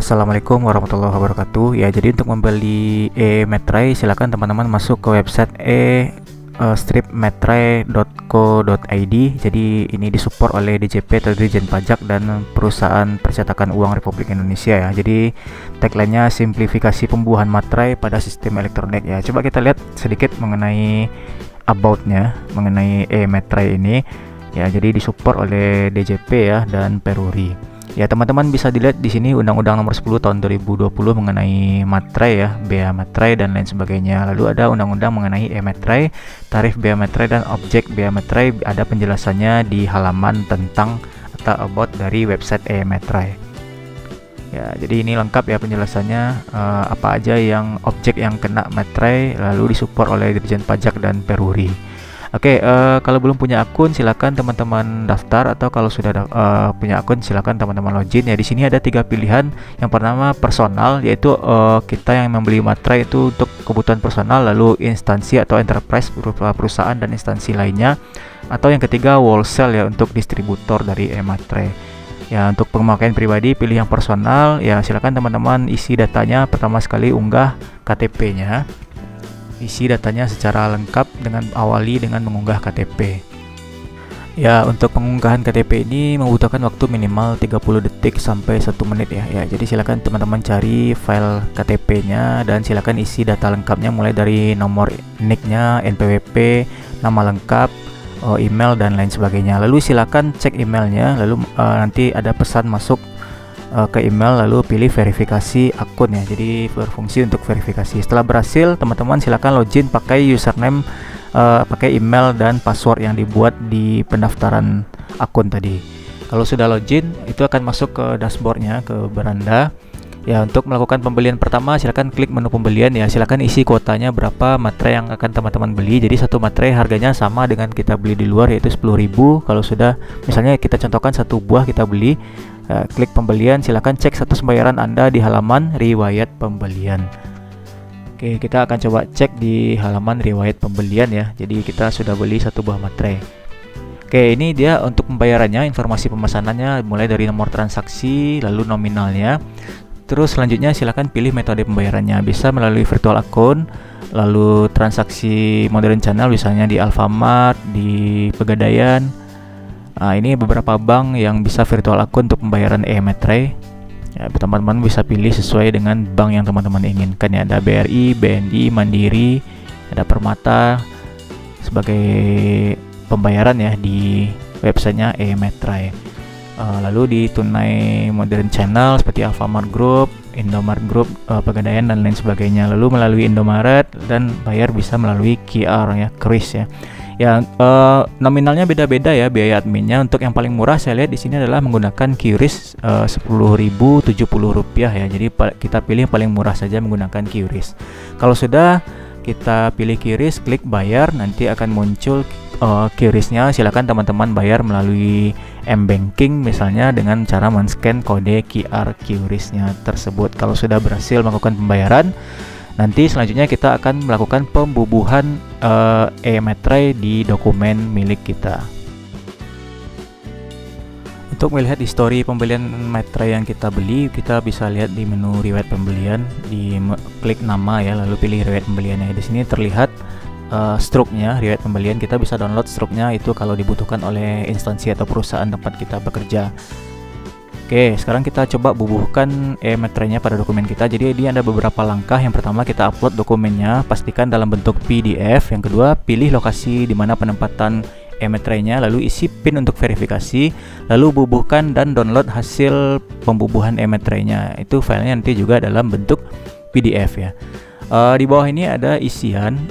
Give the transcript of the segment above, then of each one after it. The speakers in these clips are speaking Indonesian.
Assalamualaikum warahmatullahi wabarakatuh. Ya, jadi untuk membeli e-Metrai silakan teman-teman masuk ke website stripmetrai.co.id. Jadi ini disupport oleh DJP atau Dirjen Pajak dan Perusahaan Percetakan Uang Republik Indonesia ya. Jadi tagline-nya simplifikasi pembuahan materai pada sistem elektronik ya. Coba kita lihat sedikit mengenai about-nya, mengenai e-Metrai ini. Ya, jadi disupport oleh DJP ya dan Peruri. Ya, teman-teman bisa dilihat di sini Undang-Undang Nomor 10 Tahun 2020 mengenai materai ya, bea materai dan lain sebagainya. Lalu ada Undang-Undang mengenai e-Metrai, tarif bea materai dan objek bea materai, ada penjelasannya di halaman tentang atau about dari website e-Metrai. Ya, jadi ini lengkap ya penjelasannya, apa aja yang objek yang kena materai, lalu disupport oleh Dirjen Pajak dan Peruri. Oke, kalau belum punya akun silakan teman-teman daftar, atau kalau sudah punya akun silakan teman-teman login ya. Di sini ada 3 pilihan. Yang pertama personal, yaitu kita yang membeli materai itu untuk kebutuhan personal, lalu instansi atau enterprise perusahaan dan instansi lainnya, atau yang ketiga wholesale ya, untuk distributor dari e-materai. Ya, untuk pemakaian pribadi pilih yang personal ya. Silakan teman-teman isi datanya. Pertama sekali unggah KTP-nya. Isi datanya secara lengkap dengan awali dengan mengunggah KTP. Ya, untuk pengunggahan KTP ini membutuhkan waktu minimal 30 detik sampai 1 menit ya. Ya, jadi silakan teman-teman cari file KTP-nya dan silakan isi data lengkapnya mulai dari nomor NIK-nya, NPWP, nama lengkap, email dan lain sebagainya. Lalu silakan cek emailnya, lalu nanti ada pesan masuk ke email, lalu pilih verifikasi akun ya. Jadi berfungsi untuk verifikasi. Setelah berhasil, teman-teman silakan login pakai username, pakai email dan password yang dibuat di pendaftaran akun tadi. Kalau sudah login, itu akan masuk ke dashboardnya, ke beranda. Ya, untuk melakukan pembelian pertama silakan klik menu pembelian ya. Silakan isi kuotanya berapa materai yang akan teman-teman beli. Jadi satu materai harganya sama dengan kita beli di luar, yaitu 10.000. Kalau sudah, misalnya kita contohkan 1 buah kita beli, klik pembelian, silakan cek status pembayaran Anda di halaman riwayat pembelian. Oke, kita akan coba cek di halaman riwayat pembelian ya. Jadi kita sudah beli 1 buah materai. Oke, ini dia untuk pembayarannya, informasi pemesanannya mulai dari nomor transaksi, lalu nominalnya. Terus selanjutnya silakan pilih metode pembayarannya, bisa melalui virtual account, lalu transaksi modern channel misalnya di Alfamart, di Pegadaian. Nah, ini beberapa bank yang bisa virtual account untuk pembayaran e-Metrai. Ya, teman-teman bisa pilih sesuai dengan bank yang teman-teman inginkan ya. Ada BRI, BNI, Mandiri, ada Permata sebagai pembayaran ya di websitenya e-Metrai. Lalu di tunai modern channel seperti Alfamart Group, Indomaret Group, Pegadaian dan lain sebagainya. Lalu melalui Indomaret, dan bayar bisa melalui QR ya, QRIS ya. Ya, nominalnya beda-beda ya biaya adminnya. Untuk yang paling murah saya lihat di sini adalah menggunakan QRIS, 10.070 rupiah ya. Jadi kita pilih yang paling murah saja menggunakan QRIS. Kalau sudah kita pilih QRIS, klik bayar, nanti akan muncul QRIS-nya. Silakan teman-teman bayar melalui M-Banking misalnya dengan cara men-scan kode QR QRIS-nya tersebut. Kalau sudah berhasil melakukan pembayaran, nanti selanjutnya kita akan melakukan pembubuhan e-Metrai di dokumen milik kita. Untuk melihat histori pembelian materai yang kita beli, kita bisa lihat di menu riwayat pembelian, klik nama ya, lalu pilih riwayat pembeliannya. Di sini terlihat struknya, riwayat pembelian. Kita bisa download struknya itu kalau dibutuhkan oleh instansi atau perusahaan tempat kita bekerja. Oke, sekarang kita coba bubuhkan e-Metrainya pada dokumen kita. Jadi ini ada beberapa langkah. Yang pertama, kita upload dokumennya, pastikan dalam bentuk PDF. Yang kedua, pilih lokasi di mana penempatan e-Metrainya, lalu isi PIN untuk verifikasi, lalu bubuhkan dan download hasil pembubuhan e-Metrainya. Itu filenya nanti juga dalam bentuk PDF ya. Di bawah ini ada isian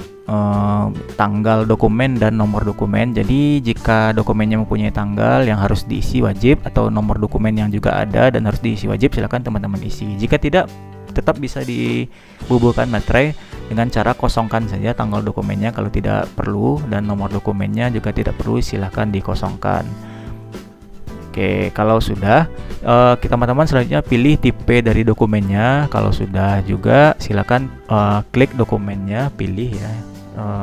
tanggal dokumen dan nomor dokumen. Jadi jika dokumennya mempunyai tanggal yang harus diisi wajib, atau nomor dokumen yang juga ada dan harus diisi wajib, silakan teman-teman isi. Jika tidak, tetap bisa dibubuhkan materai dengan cara kosongkan saja tanggal dokumennya kalau tidak perlu, dan nomor dokumennya juga tidak perlu, silahkan dikosongkan. Oke, kalau sudah, teman-teman selanjutnya pilih tipe dari dokumennya. Kalau sudah juga silakan klik dokumennya, pilih ya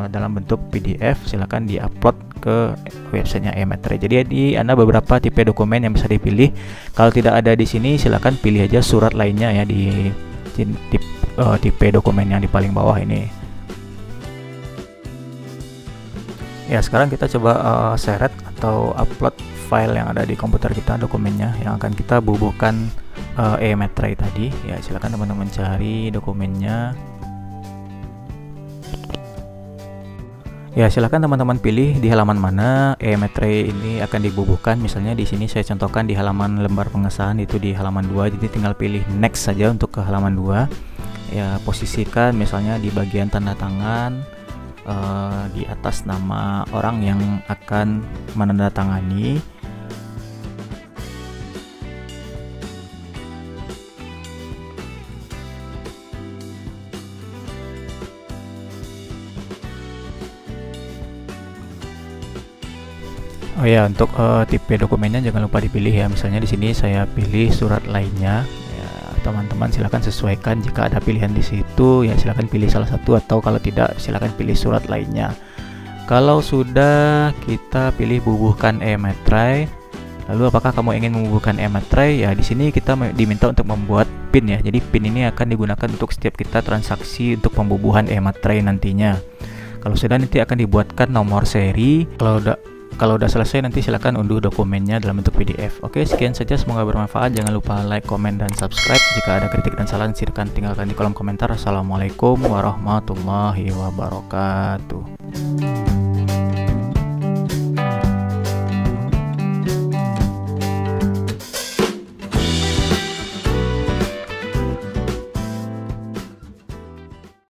dalam bentuk PDF, silakan diupload ke websitenya eMetre. Jadi ada beberapa tipe dokumen yang bisa dipilih. Kalau tidak ada di sini, silakan pilih aja surat lainnya ya di tipe dokumen yang di paling bawah ini. Ya, sekarang kita coba seret atau upload file yang ada di komputer kita, dokumennya yang akan kita bubuhkan eMetre tadi. Ya, silakan teman-teman cari dokumennya. Ya, silakan teman-teman pilih di halaman mana eMetre ini akan dibubuhkan. Misalnya di sini saya contohkan di halaman lembar pengesahan, itu di halaman 2. Jadi tinggal pilih next saja untuk ke halaman 2. Ya, posisikan misalnya di bagian tanda tangan, di atas nama orang yang akan menandatangani. Oh ya, untuk tipe dokumennya jangan lupa dipilih ya. Misalnya di sini saya pilih surat lainnya. Ya, teman-teman silakan sesuaikan, jika ada pilihan di situ ya silakan pilih salah satu, atau kalau tidak silakan pilih surat lainnya. Kalau sudah kita pilih bubuhkan eMetre, lalu apakah kamu ingin membubuhkan eMetre? Ya, di sini kita diminta untuk membuat PIN ya. Jadi PIN ini akan digunakan untuk setiap kita transaksi untuk pembubuhan eMetre nantinya. Kalau sudah, nanti akan dibuatkan nomor seri. Kalau udah selesai, nanti silahkan unduh dokumennya dalam bentuk PDF. Oke, sekian saja, semoga bermanfaat. Jangan lupa like, komen, dan subscribe. Jika ada kritik dan saran, silakan tinggalkan di kolom komentar. Assalamualaikum warahmatullahi wabarakatuh.